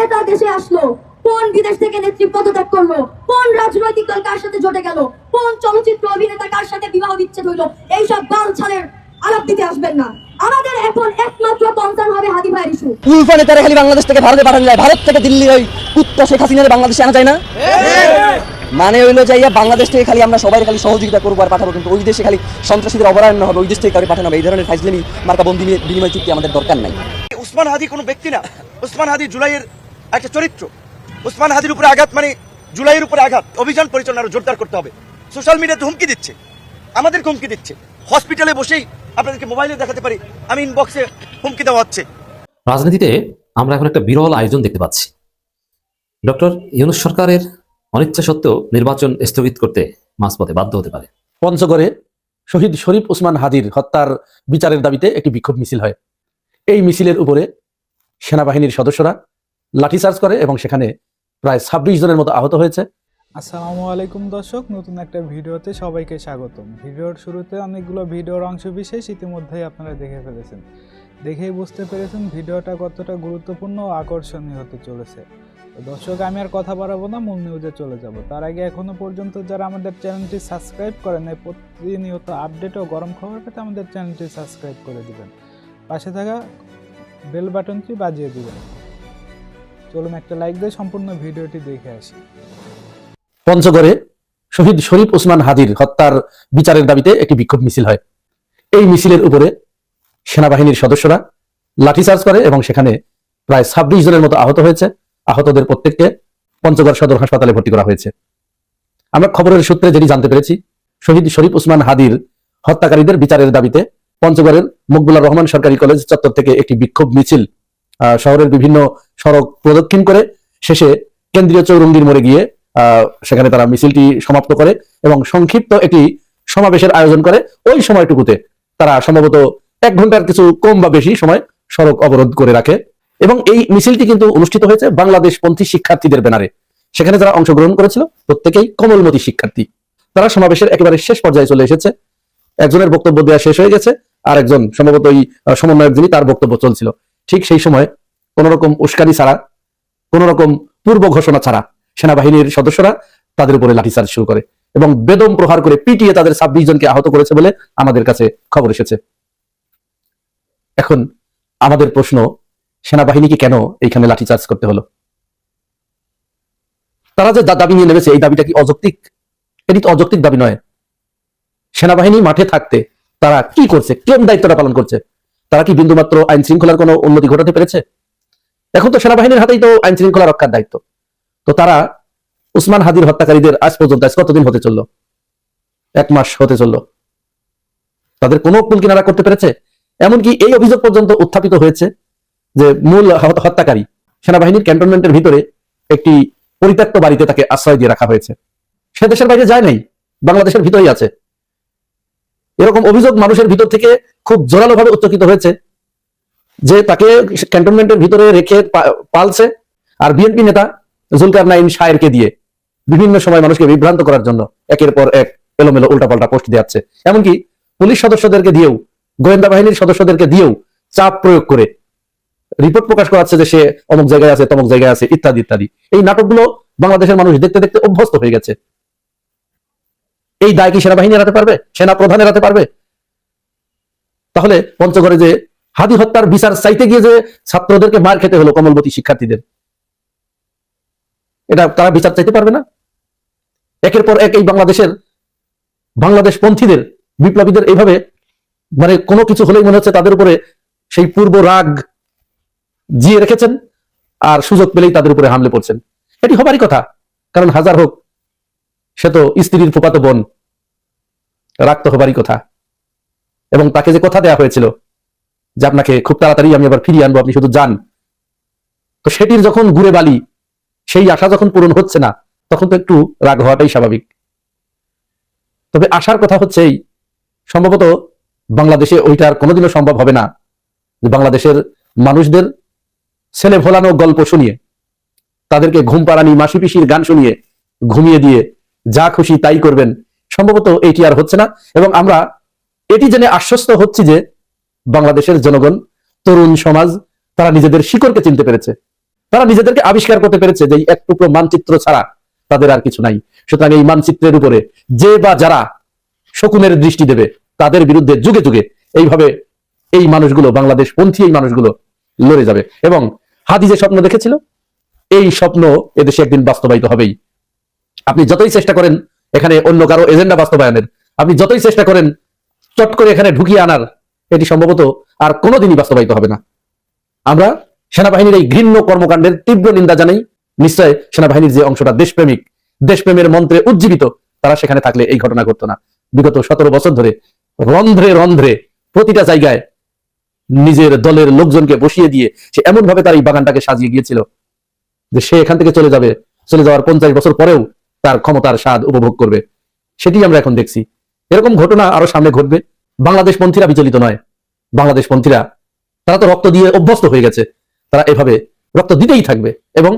নেতা দেশে আসলো, কোন বিদেশ থেকে নেত্রী পদত্যাগ করলো, কোন রাজনৈতিক দল কার সাথে জোটে গেল, কোন চলচ্চিত্র অভিনেতা কার সাথে বিবাহ বিচ্ছেদ হইলো, এইসব বালছালের আলাপ দিতে আসবেন না। আমাদের এখন একমাত্র কনসার্ন হবে হাদি ভাইয়ের ইস্যু। উলফা নেতারা খালি বাংলাদেশ থেকে ভারতে পাঠানো যায়, ভারত থেকে দিল্লি ওই কুত্তা শেখ হাসিনারে বাংলাদেশে আনা যায় না। মানে হইলো যাইয়া বাংলাদেশ থেকে খালি আমরা সবাই খালি সহযোগিতা করবো আর পাঠাবো, কিন্তু ওই দেশে খালি সন্ত্রাসীদের অবরায়ন হবে, ওই দেশ থেকে কাউকে পাঠানো হবে। এই ধরনের ফাইজলামি মার্কা বন্দি বিনিময় চুক্তি আমাদের দরকার নাই। উসমান হাদি কোনো ব্যক্তি না, উসমান হাদি জুলাইয়ের একটা চরিত্র। উসমান হাদির উপরে আঘাত মানে জুলাইয়ের উপরে আঘাত। অভিযান পরিচালনা আরো জোরদার করতে হবে। সোশ্যাল মিডিয়াতে হুমকি দিচ্ছে, আমাদের হুমকি দিচ্ছে। হসপিটালে বসেই আপনাদেরকে মোবাইলে দেখাতে পারি, আমি ইনবক্সে হুমকি দেওয়া হচ্ছে। রাজনীতিতে আমরা এখন একটা বিরল আয়োজন দেখতে পাচ্ছি। ডক্টর ইউনূস সরকারের অনিচ্ছা সত্ত্বেও নির্বাচন স্থগিত করতে মাঝপথে বাধ্য হতে পারে। পঞ্চগড়ে শহীদ শরীফ ওসমান হাদির হত্যার বিচারের দাবিতে একটি বিক্ষোভ মিছিল হয়। এই মিছিলের উপরে সেনাবাহিনীর সদস্যরা লাঠিচার্জ করে এবং সেখানে প্রায় 26 জনের মতো আহত হয়েছে। আসসালামু আলাইকুম দর্শক, নতুন একটা ভিডিওতে সবাইকে স্বাগতম। ভিডিওর শুরুতে অনেকগুলো ভিডিওর অংশ বিশেষ ইতিমধ্যেই আপনারা দেখে ফেলেছেন। দেখেই বুঝতে পেরেছেন ভিডিওটা কতটা গুরুত্বপূর্ণ ও আকর্ষণীয় হতে চলেছে। তো দর্শক, আমি আর কথা বাড়াবো না, মূল নিউজে চলে যাব। তার আগে এখনো পর্যন্ত যারা আমাদের চ্যানেলটি সাবস্ক্রাইব করেন, প্রতিনিয়ত আপডেট ও গরম খবর পেতে আমাদের চ্যানেলটি সাবস্ক্রাইব করে দিবেন, পাশে থাকা বেল বাটনটি বাজিয়ে দিবেন। চলুন একটা লাইক দিয়ে সম্পূর্ণ ভিডিওটি দেখে আসি। পঞ্চগড়ে শহীদ শরীফ ওসমান হাদির হত্যার বিচারের দাবিতে একটি বিক্ষোভ মিছিল হয়। এই মিছিলের উপরে সেনাবাহিনীর সদস্যরা লাঠিচার্জ করে এবং সেখানে প্রায় 26 জনের মতো আহত হয়েছে। আহতদের প্রত্যেককে পঞ্চগড় সদর হাসপাতালে ভর্তি করা হয়েছে। আমরা খবরের সূত্রে যেটি জানতে পেরেছি, শহীদ শরীফ ওসমান হাদির হত্যাকারীদের বিচারের দাবিতে পঞ্চগড়ের মকবুলার রহমান সরকারি কলেজ চত্বর থেকে একটি বিক্ষোভ মিছিল শহরের বিভিন্ন সড়ক প্রদক্ষিণ করে শেষে কেন্দ্রীয় চৌরঙ্গীর মোড়ে গিয়ে সেখানে তারা মিছিলটি সমাপ্ত করে এবং সংক্ষিপ্ত একটি সমাবেশের আয়োজন করে। ওই সময়টুকুতে তারা সম্ভবত 1 ঘন্টার কিছু কম বা বেশি সময় সড়ক অবরোধ করে রাখে এবং এই মিছিলটি কিন্তু অনুষ্ঠিত হয়েছে বাংলাদেশপন্থী শিক্ষার্থীদের ব্যানারে। সেখানে যারা অংশগ্রহণ করেছিল প্রত্যেকেই কোমলমতি শিক্ষার্থী। তারা সমাবেশের একেবারে শেষ পর্যায়ে চলে এসেছে। একজনের বক্তব্য দেওয়া শেষ হয়ে গেছে, আর একজন সম্ভবত ওই সমন্বয়ক যিনি, তার বক্তব্য চলছিল। ঠিক সেই সময় কোন রকম উস্কানি ছাড়া, কোন রকম পূর্ব ঘোষণা ছাড়া সেনাবাহিনীর সদস্যরা তাদের উপরে লাঠিচার্জ শুরু করে এবং বেদম প্রহার করে পিটিয়ে তাদের 26 জনকে আহত করেছে বলে আমাদের কাছে খবর এসেছে। এখন আমাদের প্রশ্ন, সেনাবাহিনীকে কেন এইখানে লাঠিচার্জ করতে হলো? তারা যে দাবি নিয়ে নেমেছে, এই দাবিটা কি অযৌক্তিক? এটি তো অযৌক্তিক দাবি নয়। সেনাবাহিনী মাঠে থাকতে তারা কি করছে, কোন দায়িত্বটা পালন করছে? তারা কি বিন্দুমাত্র আইন শৃঙ্খলার কোনো উন্নতি ঘটাতে পেরেছে? এখন তো সেনাবাহিনীর হাতেই তো আইন শৃঙ্খলা রক্ষার দায়িত্ব। তো তারা ওসমান হাদির হত্যাকারীদের আজ পর্যন্ত কতদিন হতে চললো? 1 মাস হতে চললো। তাদের কোনো কুল কিনারা করতে পেরেছে? এমনকি এই অভিযোগ পর্যন্ত উত্থাপিত হয়েছে যে মূল হত্যাকারী সেনাবাহিনীর ক্যান্টনমেন্টের ভিতরে একটি পরিত্যক্ত বাড়িতে তাকে আশ্রয় দিয়ে রাখা হয়েছে। সে দেশের বাইরে যায় নাই, বাংলাদেশের ভিতরেই আছে। এরকম অভিযোগ মানুষের ভিতর থেকে খুব জোরালো ভাবে উচ্চকিত হয়েছে যে তাকে ক্যান্টনমেন্টের ভিতরে রেখে পালছে। আর বিএনপি নেতা জুলকারনাইন শায়েরকে দিয়ে বিভিন্ন সময় মানুষকে বিভ্রান্ত করার জন্য একের পর এক এলোমেলো উল্টাপাল্টা পোস্ট দিচ্ছে। এমনকি পুলিশ সদস্যদেরকে দিয়েও, গোয়েন্দা বাহিনীর সদস্যদেরকে দিয়েও চাপ প্রয়োগ করে রিপোর্ট প্রকাশ করাচ্ছে যে সে অমুক জায়গায় আছে, তমুক জায়গায় আছে, ইত্যাদি ইত্যাদি। এই নাটকগুলো বাংলাদেশের মানুষ দেখতে দেখতে অভ্যস্ত হয়ে গেছে। এই দায় কি সেনাবাহিনী এড়াতে পারবে? সেনা প্রধান এড়াতে পারবে? তাহলে পঞ্চগড়ে যে হাদি হত্যার বিচার চাইতে গিয়ে যে ছাত্রদেরকে মার খেতে হলো, কোমলমতি শিক্ষার্থীদের, এটা তারা বিচার চাইতে পারবে না? একের পর এক এই বাংলাদেশ পন্থীদের, বিপ্লবীদের এইভাবে মানে কোনো কিছু হলেই মনে হচ্ছে তাদের উপরে সেই পূর্ব রাগ জিয়ে রেখেছেন আর সুযোগ পেলেই তাদের উপরে হামলে পড়ছেন। এটি হবারই কথা, কারণ হাজার হোক সে তো স্ত্রীর ফুফাতো বোন, রাগ তো হবারই কথা। এবং তাকে যে কথা দেয়া হয়েছিল যে আপনাকে খুব তাড়াতাড়ি আমি আবার ফিরিয়ে আনবো, আপনি শুধু যান, তো সেটির যখন ঘুরে বালি, সেই আশা যখন পূরণ হচ্ছে না, তখন তো একটু রাগ হওয়াটাই স্বাভাবিক। তবে আশার কথা হচ্ছে এই, সম্ভবত বাংলাদেশে ওইটা আর কোনোদিনও সম্ভব হবে না যে বাংলাদেশের মানুষদের ছেলে ভোলানো গল্প শুনিয়ে, তাদেরকে ঘুম পাড়ানি মাসি পিসির গান শুনিয়ে ঘুমিয়ে দিয়ে যা খুশি তাই করবেন। সম্ভবত এটি আর হচ্ছে না। এবং আমরা এটি জেনে আশ্বস্ত হচ্ছি যে বাংলাদেশের জনগণ, তরুণ সমাজ, তারা নিজেদের শিকড়কে চিনতে পেরেছে। তারা নিজেদেরকে আবিষ্কার করতে পেরেছে যে এই এক টুকরো মানচিত্র ছাড়া তাদের আর কিছু নাই। সুতরাং এই মানচিত্রের উপরে যে বা যারা শকুনের দৃষ্টি দেবে তাদের বিরুদ্ধে যুগে যুগে এইভাবে এই মানুষগুলো, বাংলাদেশ পন্থী এই মানুষগুলো লড়ে যাবে। এবং হাদি যে স্বপ্ন দেখেছিল, এই স্বপ্ন এদেশে একদিন বাস্তবায়িত হবেই। আপনি যতই চেষ্টা করেন এখানে অন্য কারো এজেন্ডা বাস্তবায়নের, আপনি যতই চেষ্টা করেন চট করে এখানে ঢুকিয়ে আনার, এটি সম্ভবত আর কোনোদিনই বাস্তবায়িত হবে না। আমরা সেনাবাহিনীর এই ঘৃণ্য কর্মকাণ্ডের তীব্র নিন্দা জানাই। নিশ্চয় সেনাবাহিনীর যে অংশটা দেশপ্রেমিক, দেশপ্রেমের মন্ত্রে উজ্জীবিত, তারা সেখানে থাকলে এই ঘটনা ঘটতো না। বিগত 17 বছর ধরে রন্ধ্রে রন্ধ্রে প্রতিটা জায়গায় নিজের দলের লোকজনকে বসিয়ে দিয়ে সে এমন ভাবে তার এই বাগানটাকে সাজিয়ে গিয়েছিল যে সে এখান থেকে চলে যাওয়ার 50 বছর পরেও তার ক্ষমতার স্বাদ উপভোগ করবে। সেটি আমরা এখন দেখছি। এরকম ঘটনা আরো সামনে ঘটবে। বাংলাদেশ পন্থীরা বিচলিত নয়। বাংলাদেশ পন্থীরা তারা তো রক্ত দিয়ে অভ্যস্ত হয়ে গেছে, তারা এভাবে রক্ত দিতেই থাকবে এবং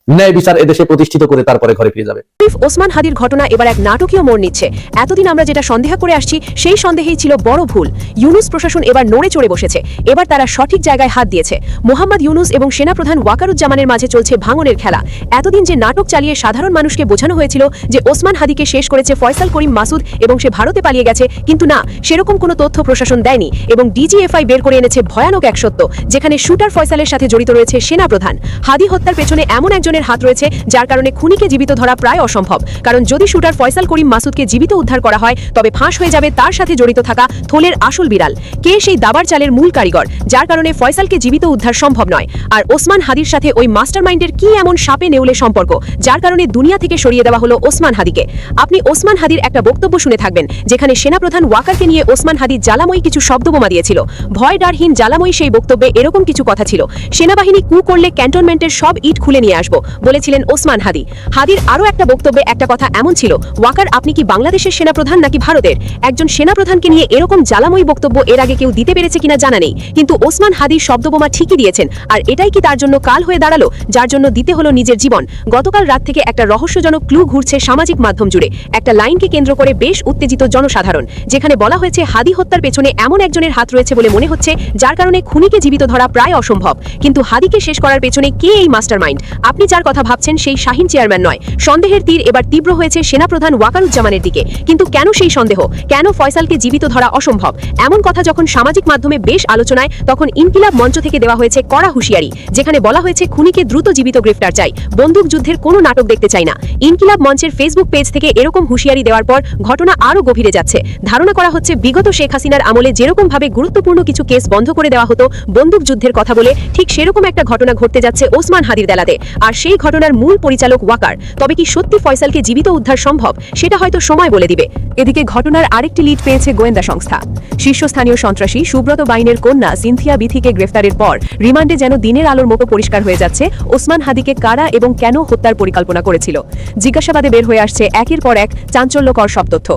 ন্যায় বিচার এদেশে প্রতিষ্ঠিত করে তারপরে ঘরে ফিরে যাবে। ওসমান হাদির ঘটনা এবার এক নাটকীয় মোড় নিচ্ছে। এতদিন আমরা যেটা সন্দেহ করে আসছি সেই সন্দেহেই ছিল বড় ভুল। ইউনুস প্রশাসন এবার নড়ে চড়ে বসেছে। এবার তারা সঠিক জায়গায় হাত দিয়েছে। মোহাম্মদ ইউনুস এবং সেনাপ্রধান ওয়াকারুজ্জামানের মাঝে চলছে ভাঙনের খেলা। এতদিন যে নাটক চালিয়ে সাধারণ মানুষকে বোঝানো হয়েছিল যে ওসমান হাদিকে শেষ করেছে ফয়সাল করিম মাসুদ এবং সে ভারতে পালিয়ে গেছে, কিন্তু না, সেরকম কোনো তথ্য প্রশাসন দেয়নি এবং ডিজিএফআই বের করে এনেছে ভয়ানক এক সত্য, যেখানে শুটার ফয়সালের সাথে জড়িত রয়েছে সেনাপ্রধান। হাদি হত্যার পেছনে এমন একজনের হাত রয়েছে যার কারণে খুনিকে জীবিত ধরা প্রায় অসম্ভব। কারণ যদি শুটার ফয়সাল করিম মাসুদকে জীবিত উদ্ধার করা হয় তবে ফাঁস হয়ে যাবে তার সাথে জড়িত থাকা থলের আসল বিড়াল। কে সেই দাবার চালের মূল কারিগর যার কারণে ফয়সালকে জীবিত উদ্ধার সম্ভব নয়? আর ওসমান হাদির সাথে ওই মাস্টারমাইন্ডের কি এমন সাপে নেউলে সম্পর্ক যার কারণে দুনিয়া থেকে সরিয়ে দেওয়া হলো ওসমান হাদিকে? আপনি ওসমান হাদির একটা বক্তব্য শুনে থাকবেন, যেখানে সেনাপ্রধান ওয়াকারকে নিয়ে ওসমান হাদি জ্বালাময়ী কিছু শব্দবোমা দিয়েছিল। ভয় ডারহীন জ্বালাময়ী সেই বক্তব্যে এরকম কিছু কথা ছিল, সেনাবাহিনী কু করলে ক্যান্টনমেন্টের সব ইট খুলে নিয়ে আসবো বলেছিলেন ওসমান হাদি। হাদির আরো একটা বক্তব্যে একটা কথা এমন ছিল, ওয়াকার আপনি কি বাংলাদেশের সেনাপ্রধান নাকি ভারতের? একজন সেনাপ্রধানকে নিয়ে এরকম জ্বালাময়ী বক্তব্য এর আগে কেউ দিতে পেরেছে কিনা জানা নেই, কিন্তু ওসমান হাদি শব্দবোমা ঠিকই দিয়েছেন। আর এটাই কি তার জন্য কাল হয়ে দাঁড়ালো, যার জন্য দিতে হলো নিজের জীবন? গতকাল রাত থেকে একটা রহস্যজনক ক্লু ঘুরছে সামাজিক মাধ্যম জুড়ে, একটা লাইনকে কেন্দ্র করে বেশ উত্তেজিত জনসাধারণ, যেখানে বলা হয়েছে হাদি হত্যার পেছনে এমন একজনের হাত রয়েছে বলে মনে হচ্ছে যার কারণে খুনিকে জীবিত ধরা প্রায় অসম্ভব। কিন্তু হাদিকে শেষ করার পেছনে কে এই মাস্টারমাইন্ড? আপনি যার কথা ভাবছেন সেই শাহিন চেয়ারম্যান নয়। সন্দেহের তীর এবার তীব্র হয়েছে সেনাপ্রধান ওয়াকারুজ্জামানের দিকে। কিন্তু কেন সেই সন্দেহ? কেন ফয়সালকে জীবিত ধরা অসম্ভব? এমন কথা যখন সামাজিক মাধ্যমে বেশ আলোচনায়, তখন ইনকিলাব মঞ্চ থেকে দেওয়া হয়েছে কড়া হুঁশিয়ারি, যেখানে বলা হয়েছে খুনিকে দ্রুত জীবিত গ্রেফতার চাই, বন্দুক যুদ্ধের কোনো নাটক দেখতে চাই না। ইনকিলাব মঞ্চের ফেসবুক পেজ থেকে এরকম হুঁশিয়ারি দেওয়ার পর ঘটনা আরও গভীরে যাচ্ছে। ধারণা করা হচ্ছে বিগত শেখ হাসিনার আমলে যেরকম ভাবে গুরুত্বপূর্ণ কিছু কেস বন্ধ করে দেওয়া হতো বন্দুক যুদ্ধের কথা বলে, ঠিক সেরকম একটা ঘটনা ঘটতে যাচ্ছে ওসমান হাদির দেলাতে। আর সেই ঘটনার মূল পরিচালক ওয়াকার। তবে কি সত্যি ফয়সালকে জীবিত উদ্ধার সম্ভব? সেটা হয়তো সময় বলে দিবে। এদিকে ঘটনার আরেকটি লিড পেয়েছে গোয়েন্দা সংস্থা। শীর্ষস্থানীয় সন্ত্রাসী সুব্রত বাইনের কন্যা সিনথিয়া বিথিকে গ্রেফতারের পর রিমান্ডে যেন দিনের আলোর মতো পরিষ্কার হয়ে যাচ্ছে ওসমান হাদিকে কারা এবং কেন হত্যার পরিকল্পনা করেছিল। জিজ্ঞাসাবাদে বের হয়ে আসছে একের পর এক চাঞ্চল্যকর সব তথ্য।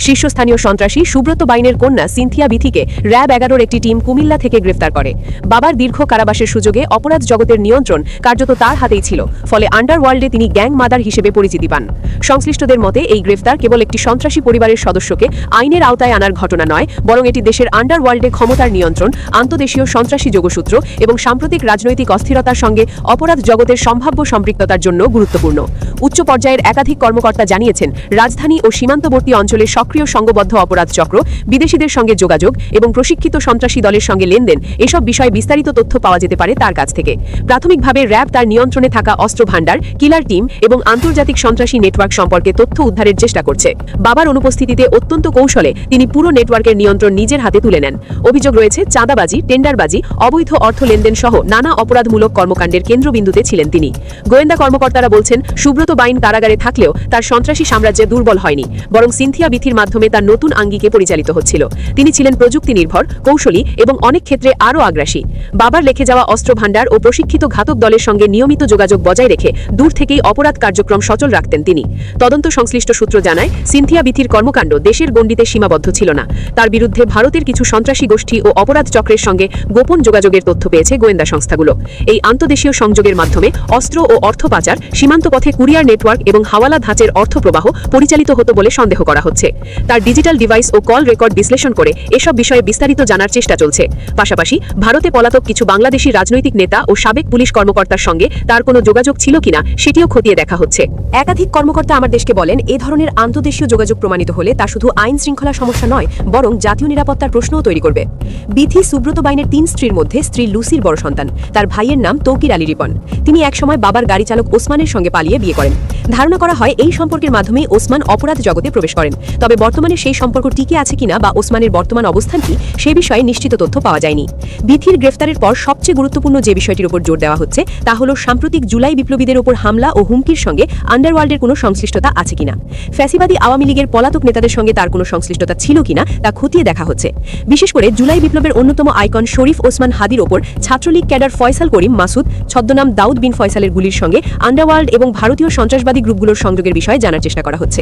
শীর্ষস্থানীয় সন্ত্রাসী সুব্রত বাইনের কন্যা সিনথিয়া বিথিকে র‍্যাব 11-র একটি টিম কুমিল্লা থেকে গ্রেফতার করে। বাবার দীর্ঘ কারাবাসের সুযোগে অপরাধ জগতের নিয়ন্ত্রণ কার্যত তার হাতেই ছিল, ফলে আন্ডারওয়ার্ল্ডে তিনি গ্যাং মাদার হিসেবে পরিচিতি পান। সংশ্লিষ্টদের মতে এই গ্রেফতার কেবল একটি সন্ত্রাসী পরিবারের সদস্যকে আইনের আওতায় আনার ঘটনা নয়, বরং এটি দেশের আন্ডারওয়ার্ল্ডে ক্ষমতার নিয়ন্ত্রণ, আন্তদেশীয় সন্ত্রাসী যোগসূত্র এবং সাম্প্রতিক রাজনৈতিক অস্থিরতার সঙ্গে অপরাধ জগতের সম্ভাব্য সম্পৃক্ততার জন্য গুরুত্বপূর্ণ। উচ্চ পর্যায়ের একাধিক কর্মকর্তা জানিয়েছেন, রাজধানী ও সীমান্তবর্তী অঞ্চলে সক্রিয় সংঘবদ্ধ অপরাধ চক্র, বিদেশিদের সঙ্গে যোগাযোগ এবং প্রশিক্ষিত সন্ত্রাসী দলের সঙ্গে লেনদেন, এসব বিষয়ে বিস্তারিত তথ্য পাওয়া যেতে পারে তার কাছ থেকে। প্রাথমিকভাবে র‍্যাব তার নিয়ন্ত্রণে থাকা অস্ত্র ভাণ্ডার, কিলার টিম এবং আন্তর্জাতিক সন্ত্রাসী নেটওয়ার্ক সম্পর্কে তথ্য উদ্ধারের চেষ্টা করছে। বাবার অনুপস্থিতিতে অত্যন্ত কৌশলে তিনি পুরো নেটওয়ার্কের নিয়ন্ত্রণ নিজের হাতে তুলে নেন। অভিযোগ রয়েছে চাঁদাবাজি, টেন্ডারবাজি, অবৈধ অর্থ লেনদেন সহ নানা অপরাধমূলক কর্মকাণ্ডের কেন্দ্রবিন্দুতে ছিলেন তিনি। গোয়েন্দা কর্মকর্তারা বলছেন, সুব্রত বাইন কারাগারে থাকলেও তার সন্ত্রাসী সাম্রাজ্যে দুর্বল হয়নি, বরং সিনথিয়া বিথির মাধ্যমে তার নতুন আঙ্গিকে পরিচালিত হচ্ছিল। তিনি ছিলেন প্রযুক্তি নির্ভর, কৌশলী এবং অনেক ক্ষেত্রে আরও আগ্রাসী। বাবার লেখে যাওয়া অস্ত্র ভাণ্ডার ও প্রশিক্ষিত ঘাতক দলের সঙ্গে নিয়মিত যোগাযোগ বজায় বজায় রেখে দূর থেকেই অপরাধ কার্যক্রম সচল রাখতেন তিনি। তদন্ত সংশ্লিষ্ট সূত্র জানায়, সিনথিয়া বিথির কর্মকাণ্ড দেশের গণ্ডিতে সীমাবদ্ধ ছিল না। তার বিরুদ্ধে ভারতের কিছু সন্ত্রাসী গোষ্ঠী ও অপরাধ চক্রের সঙ্গে গোপন যোগাযোগের তথ্য পেয়েছে গোয়েন্দা সংস্থাগুলো। এই আন্তদেশীয় সংযোগের মাধ্যমে অস্ত্র ও অর্থ পাচার, সীমান্ত পথে কুরিয়ার নেটওয়ার্ক এবং হাওয়ালা ধাঁচের অর্থ প্রবাহ পরিচালিত হতো বলে সন্দেহ করা হচ্ছে। তার ডিজিটাল ডিভাইস ও কল রেকর্ড বিশ্লেষণ করে এসব বিষয়ে বিস্তারিত জানার চেষ্টা চলছে। পাশাপাশি ভারতে পলাতক কিছু বাংলাদেশি রাজনৈতিক নেতা ও সাবেক পুলিশ কর্মকর্তার সঙ্গে তার কোনো যোগাযোগ ছিল কিনা সেটিও খতিয়ে দেখা হচ্ছে। একাধিক কর্মকর্তা আমার দেশকে বলেন, এ ধরনের আন্তদেশীয় যোগাযোগ প্রমাণিত হলে তা শুধু আইন শৃঙ্খলা সমস্যা নয়, বরং জাতীয় নিরাপত্তার প্রশ্নও তৈরি করবে। বিথি সুব্রত বাইনের 3 স্ত্রীর মধ্যে স্ত্রী লুসির বড় সন্তান। তার ভাইয়ের নাম তৌকির আলী রিপন। তিনি একসময় বাবার গাড়ি চালক ওসমানের সঙ্গে পালিয়ে বিয়ে করেন। ধারণা করা হয় এই সম্পর্কের মাধ্যমেই ওসমান অপরাধ জগতে প্রবেশ করেন। তবে বর্তমানে সেই সম্পর্ক টিকে আছে কিনা বা ওসমানের বর্তমান অবস্থান কি সে বিষয়ে নিশ্চিত তথ্য পাওয়া যায়নি। বিথির গ্রেফতারের পর সবচেয়ে গুরুত্বপূর্ণ যে বিষয়টির উপর জোর দেওয়া হচ্ছে তা হল সাম্প্রতিক জুলাই বিপ্লবীদের উপর হামলা ও হুমকির সঙ্গে আন্ডারওয়ার্ল্ডের কোনো সংশ্লিষ্টতা আছে কিনা। ফ্যাসিবাদী আওয়ামী লীগের পলাতক নেতাদের সঙ্গে তার কোনো সংশ্লিষ্টতা ছিল কিনা তা খতিয়ে দেখা হচ্ছে। বিশেষ করে জুলাই বিপ্লবের অন্যতম আইকন শরীফ ওসমান হাদির ওপর ছাত্রলীগ ক্যাডার ফয়সাল করিম মাসুদ ছদ্মনাম দাউদ বিন ফয়সালের গুলির সঙ্গে আন্ডারওয়ার্ল্ড এবং ভারতীয় সন্ত্রাসবাদী গ্রুপগুলোর সংযোগের বিষয়ে জানার চেষ্টা করা হচ্ছে।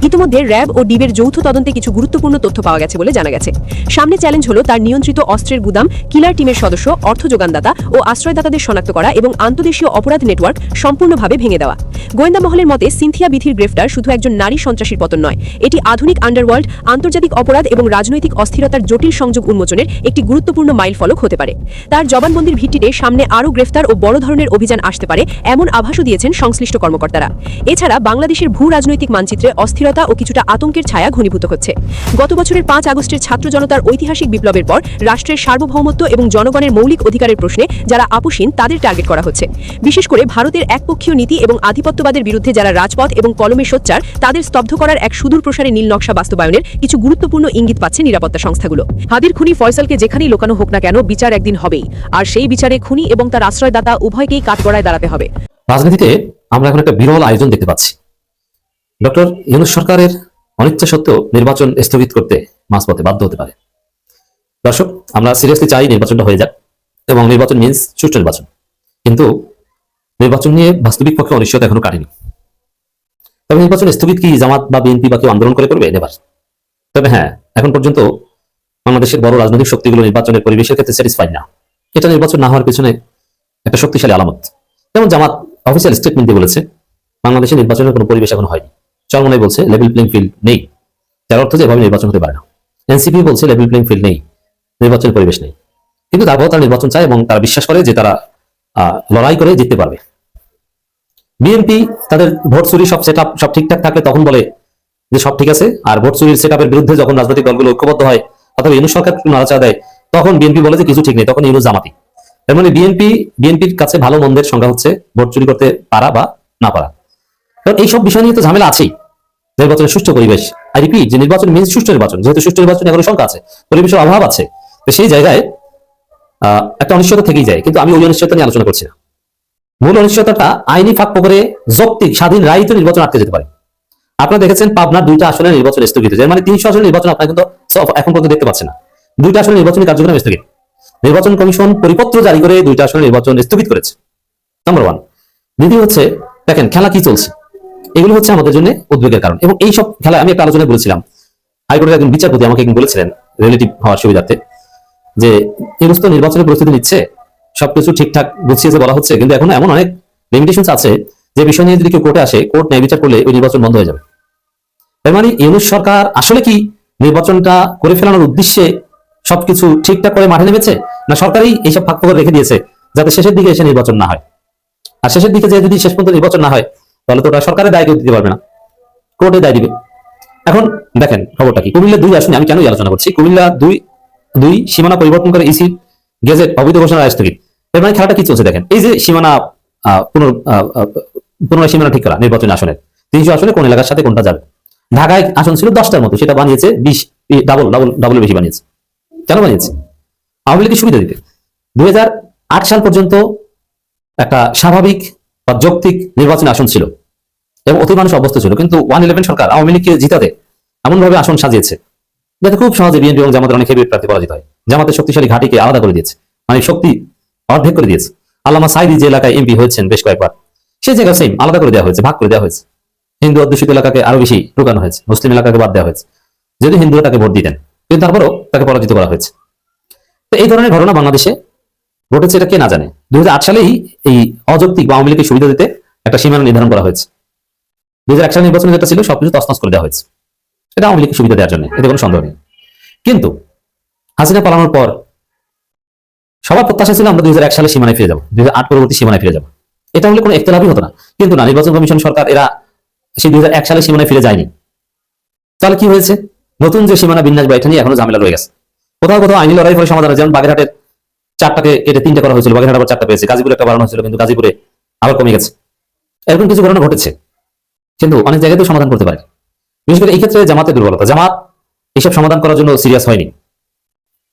ইতিমধ্যে র্যাব ও ডিবের যৌথ তদন্তে কিছু গুরুত্বপূর্ণ তথ্য পাওয়া গেছে বলে জানা গেছে। সামনে চ্যালেঞ্জ হলো তার নিয়ন্ত্রিত অস্ত্রের গুদাম, কিলার টিমের সদস্য, অর্থ যোগানদাতা ও আশ্রয়দাতাদের শনাক্ত করা এবং আন্তদেশীয় অপরাধ নেটওয়ার্ক সম্পূর্ণভাবে ভেঙে দেওয়া। গোয়েন্দা মহলের মতে সিনথিয়া বিথির গ্রেফতার শুধু একজন নারী সন্ত্রাসীর পতন নয়, এটি আধুনিক আন্ডারওয়ার্ল্ড, আন্তর্জাতিক অপরাধ এবং রাজনৈতিক অস্থিরতার জটিল সংযোগ উন্মোচনের একটি গুরুত্বপূর্ণ মাইলফলক হতে পারে। তার জবানবন্দির ভিত্তিতে সামনে আরও গ্রেফতার ও বড় ধরনের অভিযান আসতে পারে এমন আভাসও দিয়েছেন সংশ্লিষ্ট কর্মকর্তারা। এছাড়া বাংলাদেশের ভূ রাজনৈতিক মানচিত্রে অস্থিরতা ও কিছুটা আতঙ্কের ছায়া ঘনীভূত হচ্ছে। গত বছরের 5 আগস্টের ছাত্র জনতার ঐতিহাসিক বিপ্লবের পর রাষ্ট্রের সার্বভৌমত্ব এবং জনগণের মৌলিক অধিকারের প্রশ্নে যারা আপোষহীন তাদের টার্গেট করা হচ্ছে। বিশেষ করে ভারতের একপক্ষীয় নীতি এবং আধিপত্যবাদের বিরুদ্ধে যারা রাজপথ এবং কলমে সোচ্চার তাদের স্তব্ধ করার এক সুদূর প্রসারী নীল নকশা বাস্তবায়নের কিছু গুরুত্বপূর্ণ ইঙ্গিত পাচ্ছে নিরাপত্তা সংস্থাগুলো। হাদির খুনি ফয়সালকে যেখানেই লোকানো হোক না কেন বিচার একদিন হবেই, আর সেই বিচারে খুনি এবং তার আশ্রয়দাতা উভয়কেই কাঠগড়ায় দাঁড়াতে হবে। রাজনীতিতে আমরা এখন একটা বিরল আয়োজন দেখতে পাচ্ছি। ডক্টর ইউনূস সরকারের অনিচ্ছা সত্ত্বেও নির্বাচন স্থগিত করতে মাঝপথে বাধ্য হতে পারে। দর্শক, আমরা সিরিয়াসলি চাই নির্বাচনটা হয়ে যাক এবং নির্বাচন মিন্স সুষ্ঠু নির্বাচন, কিন্তু নির্বাচন নিয়ে বাস্তবিক পক্ষে অনিশ্চয়তা এখনো কাটেনি। তবে নির্বাচন স্থগিত কি জামাত বা বিএনপি বা কেউ আন্দোলন করে করবে নেবার? তবে হ্যাঁ, এখন পর্যন্ত বাংলাদেশের বড় রাজনৈতিক শক্তিগুলো নির্বাচনের পরিবেশের ক্ষেত্রে স্যাটিসফাইড না। এটা নির্বাচন না হওয়ার পেছনে একটা শক্তিশালী আলামত। যেমন জামাত অফিসিয়াল স্টেটমেন্ট দিয়ে বলেছে বাংলাদেশে নির্বাচনের কোনো পরিবেশ এখন হয়নি। চরমনাই বলছে লেভেল প্লেইং ফিল্ড নেই, যার অর্থ যে এভাবে নির্বাচন হতে পারে না। এনসিপি বলছে লেভেল প্লেইং ফিল্ড নেই, নির্বাচনের পরিবেশ নেই, কিন্তু তারপর তারা নির্বাচন চায় এবং তারা বিশ্বাস করে যে তারা লড়াই করে জিততে পারবে। বিএনপি তাদের ভোট চুরি সব সেটআপ সব ঠিকঠাক থাকলে তখন বলে যে সব ঠিক আছে, আর ভোট চুরির সেটআপের বিরুদ্ধে যখন রাজনৈতিক দলগুলো ঐক্যবদ্ধ হয় অথবা ইউনূস সরকার নাড়াচাড়া দেয় তখন বিএনপি বলে যে কিছু ঠিক নেই, তখন ইউনূস জামাতি। এর মানে বিএনপির কাছে ভালো মন্দের সংজ্ঞা হচ্ছে ভোট চুরি করতে পারা বা না পারা। কারণ এইসব বিষয় নিয়ে তো ঝামেলা আছেই। নির্বাচনের সুষ্ঠু পরিবেশ, আই রিপিট, যে নির্বাচন মিন্স সুষ্ঠু নির্বাচন, যেহেতু সুষ্ঠু নির্বাচনে এখনো শঙ্কা আছে, পরিবেশের অভাব আছে, তো সেই জায়গায় একটা অনিশ্চয়তা থেকেই যায়। কিন্তু আমি ওই অনিশ্চয়তা নিয়ে আলোচনা করছি না। মূল অনিশ্চয়তাটা আইনি ফাঁক করে যৌক্তিক স্বাধীন রায়িত নির্বাচন আটকে যেতে পারে। আপনারা দেখেছেন পাবনার 2টা আসনে নির্বাচন স্থগিত হয়েছে, মানে 300 আসনের নির্বাচন আপনারা কিন্তু এখন পর্যন্ত দেখতে পাচ্ছেন না। 2টা আসনের নির্বাচনী কার্যক্রম স্থগিত। নির্বাচন কমিশন পরিপত্র জারি করে 2টা আসনের নির্বাচন স্থগিত করেছে। নাম্বার 1। দ্বিতীয় হচ্ছে, দেখেন খেলা কি চলছে, এগুলো হচ্ছে আমাদের জন্য উদ্বেগের কারণ। এবং এই সব খেলা আমি একটা আলোচনায় বলেছিলাম, হাইকোর্টের একজন বিচারপতি আমাকে বলেছিলেন রিলেটিভ হওয়ার সুবিধার্থে, যে ইউনূস তো নির্বাচনের প্রস্তুতি নিচ্ছে, সবকিছু ঠিকঠাক গুছিয়েছে বলা হচ্ছে, কিন্তু এখন এমন অনেক লিমিটেশনস আছে যে বিষয় নিয়ে যদি কেউ কোর্টে আসে, কোর্ট ন্যায় বিচার করলে ওই নির্বাচন বন্ধ হয়ে যাবে। তার মানে ইউনূস সরকার আসলে কি নির্বাচনটা করে ফেলানোর উদ্দেশ্যে সবকিছু ঠিকঠাক করে মাঠে নেমেছে, না সরকারই এইসব ফাঁক ফোকর রেখে দিয়েছে যাতে শেষের দিকে এসে নির্বাচন না হয়? আর শেষের দিকে যে যদি শেষ পর্যন্ত নির্বাচন না হয় তাহলে তো ওটা সরকারের দায় কেউ দিতে পারবে না, কোর্টে দায় দিবে। এখন দেখেন খবরটা কি, কুমিল্লা 2 আসনে আমি কেন আলোচনা করছি, কুমিল্লা 2 সীমানা পরিবর্তন করে ইসি গেজেট অবৈধ ঘোষণা স্থগিত। এর মানে খেলাটা কি চলছে দেখেন, এই যে সীমানা পুনরায় সীমানা ঠিক করা নির্বাচনী আসনের 300 আসনে কোন এলাকার সাথে কোনটা যাবে। ঢাকায় আসন ছিল 10টার মতো, সেটা বানিয়েছে 20, ডাবল বেশি বানিয়েছে। কেন বানিয়েছে? আওয়ামী লীগের সুবিধা দিতে। 2008 সাল পর্যন্ত একটা স্বাভাবিক বা যৌক্তিক নির্বাচনী আসন ছিল এবং অতি মানুষ অবস্থা ছিল, কিন্তু 111 সরকার আওয়ামী লীগকে জিতাতে এমন ভাবে আসন সাজিয়েছে যাতে খুব সহজে বিএনপি এবং জামাতের অনেক হেভিওয়েট প্রার্থী পরাজিত হয়। জামাতের শক্তিশালী ঘাঁটিকে আলাদা করে দিয়েছে, মানে শক্তি অর্ধেক করে দিয়েছে। আল্লামা সাইদি যে এলাকায় এমপি হয়েছেন বেশ কয়েকবার, সেই জায়গা সেম আলাদা করে দেওয়া হয়েছে, ভাগ করে দেওয়া হয়েছে। হিন্দু অধ্যুষিত এলাকাকে আরো বেশি ঢুকানো হয়েছে, মুসলিম এলাকাকে বাদ দেওয়া হয়েছে, যদি হিন্দুরা তাকে ভোট দিতেন, কিন্তু তারপরেও তাকে পরাজিত করা হয়েছে। তো এই ধরনের ঘটনা বাংলাদেশে ঘটেছে, এটা কে না জানে। 2008 সালেই এই অযৌক্তিক বা আওয়ামী লীগের সুবিধা দিতে একটা সীমানা নির্ধারণ করা হয়েছে। 2001 সালের নির্বাচনে যেটা ছিল সবকিছু তছনছ করে দেওয়া হয়েছে, এটা আওয়ামী লীগের সুবিধা দেওয়ার জন্য, এতে কোনো সন্দেহ নেই। কিন্তু হাসিনা পালানোর পর সবার প্রত্যাশা ছিল আমরা 2001 সালে সীমানায় ফিরে যাবো, 2008 পরবর্তী সীমানায় ফিরে যাবো। এটা হলে কোনো একতলাফই হতো না, কিন্তু না, নির্বাচন কমিশন সরকার এরা সেই 2001 সালে সীমানায় ফিরে যায়নি। তাহলে কি হয়েছে? নতুন যে সীমানা বিন্যাস বা এটা নিয়ে এখনো ঝামেলা রয়ে গেছে। কোথাও কোথাও আইনি লড়াই ফলে সমাধান হয়, যেমন বাগেরহাটের 4টাকে কেটে 3টে করা হয়েছিল, বাগেরহাট আবার 4টা পেয়েছে, গাজীপুরে একটা বাড়ানো হয়েছিল, কিন্তু গাজীপুরে আবার কমে গেছে। এরকম কিছু ঘটনা ঘটেছে, কিন্তু অনেক জায়গাতেও সমাধান করতে পারে। বিশেষ করে এই ক্ষেত্রে জামাতের দুর্বলতা, জামাত এইসব সমাধান করার জন্য সিরিয়াস হয়নি।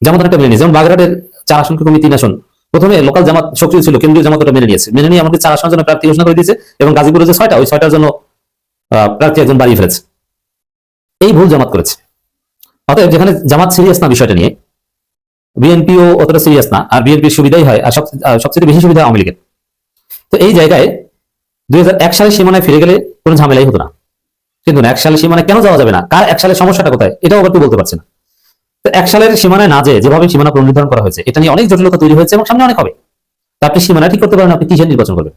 জামাত অনেকটা মেনে নিয়েছে, যেমন বাগেরহাটের 4 আসন কমি 3 আসন প্রথমে লোকাল জামাত সক্রিয় ছিল, কেন্দ্রীয় জামাত ওটা মেনে নিয়েছে, মেনে নিয়ে আমাদের 4 আসনের জন্য প্রার্থী ঘোষণা করে দিয়েছে, এবং গাজীপুরে যে 6টা, ওই 6টার জন্য প্রার্থী একজন বাড়িয়ে ফেলেছে। এই ভুল জামাত করেছে। অতএব যেখানে জামাত সিরিয়াস না বিষয়টা নিয়ে, বিএনপিও অতটা সিরিয়াস না, আর বিএনপির সুবিধাই হয়, আর সবচেয়ে বেশি সুবিধা আওয়ামী লীগের। তো এই জায়গায় 2001 সালে সীমানায় ফিরে গেলে কোনো ঝামেলাই হতো না। কিন্তু 1 সালে সীমানায় কেন যাওয়া যাবে না, কার 1 সালের সমস্যাটা কোথায়, এটাও আবার কেউ বলতে পারছে না। তো 1 সালের সীমানায় না যেভাবে সীমানা পুনর্নির্ধারণ করা হয়েছে, এটা নিয়ে অনেক জটিলতা তৈরি হয়েছে এবং সামনে অনেক হবে। তা আপনি সীমানা ঠিক করতে পারেন, আপনি কিসের নির্বাচন করবেন,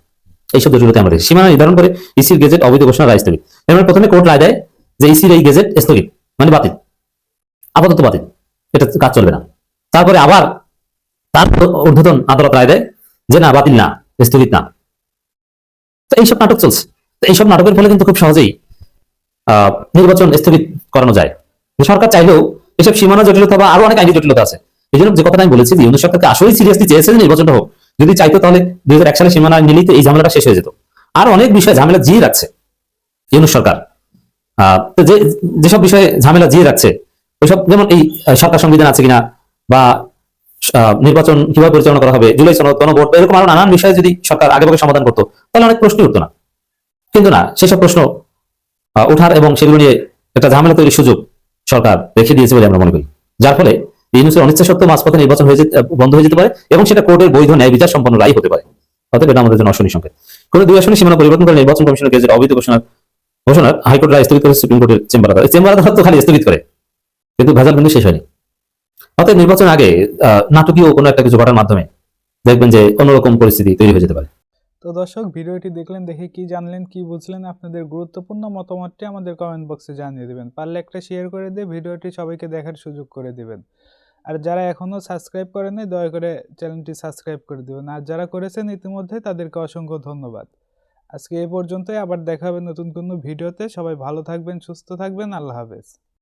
এইসব জটিলতা আমাদের। সীমানা নির্ধারণ করে ইসির গেজেট অবৈধ ঘোষণা রায় স্থগিত। এর মানে প্রথমে কোর্ট রায় দেয় যে ইসির এই গেজেট স্থগিত, মানে বাতিল, আপাতত বাতিল, এটা কাজ চলবে না। তারপরে আবার তার ঊর্ধ্বতন আদালত রায় দেয় যে না, বাতিল না, স্থগিত না। তো এইসব নাটক চলছে। তো এইসব নাটকের ফলে কিন্তু খুব সহজেই নির্বাচন স্থগিত করানো যায়। সরকার চাইলেও এসব সীমানা জটিলতা বা আরো অনেক আইনি জটিলতা আছে। এই জন্য যে কথাটা আমি বলেছি, যে ইউনূস সরকারকে আসলেই সিরিয়াসলি চেয়েছে যে নির্বাচনটা হোক, যদি চাইতো তাহলে 2001 সালে সীমানা নিলেই তো এই ঝামেলাটা শেষ হয়ে যেত। আর অনেক বিষয়ে ঝামেলা জিয়ে রাখছে ইউনূস সরকার। তো যেসব বিষয়ে ঝামেলা জিয়ে রাখছে, ওইসব যেমন এই সরকার সংবিধান আছে কিনা, বা নির্বাচন কিভাবে পরিচালনা করা হবে, জুলাই সনদ, গণভোট, এরকম আরো নানান বিষয়ে যদি সরকার আগেভাগে সমাধান করতো, তাহলে অনেক প্রশ্নই উঠতো না। কিন্তু না, সেসব প্রশ্ন ওঠার এবং সেগুলো নিয়ে একটা ঝামেলা তৈরির সুযোগ সরকার রেখে দিয়েছে বলে আমরা মনে করি। যার ফলে ইউনূসের অনিচ্ছা সত্ত্বেও মাঝপথে নির্বাচন বন্ধ হয়ে যেতে পারে, এবং সেটা কোর্টের বৈধ ন্যায় বিচার সম্পন্ন রায় হতে পারে। অতএব এটা আমাদের জন্য অশনি সংকেত। কোনো 2 আসনে সীমানা পরিবর্তন করে নির্বাচন কমিশনের গেজেট অবৈধ ঘোষণার হাইকোর্ট রায় স্থগিত করে সুপ্রিম কোর্টের চেম্বার আদালত। চেম্বার আদালত তো খালি স্থগিত করে, কিন্তু ভেজাল কিন্তু শেষ হয়নি। অতএব নির্বাচন আগে নাটকীয় কোনো একটা কিছু ঘটার মাধ্যমে দেখবেন যে অন্যরকম পরিস্থিতি তৈরি হয়ে যেতে পারে। তো দর্শক, ভিডিওটি দেখলেন, দেখে কি জানলেন, কি বুঝলেন, আপনাদের গুরুত্বপূর্ণ মতামতটি আমাদের কমেন্ট বক্সে জানিয়ে দিবেন। পারলে একটা শেয়ার করে দিয়ে ভিডিওটি সবাইকে দেখার সুযোগ করে দিবেন। আর যারা এখনো সাবস্ক্রাইব করেনি, দয়া করে চ্যানেলটি সাবস্ক্রাইব করে দিবেন। আর যারা করেছেন ইতিমধ্যে, তাদেরকে অসংখ্য ধন্যবাদ। আজকে এই পর্যন্তই, আবার দেখা হবে নতুন কোনো ভিডিওতে। সবাই ভালো থাকবেন, সুস্থ থাকবেন, আল্লাহ হাফেজ।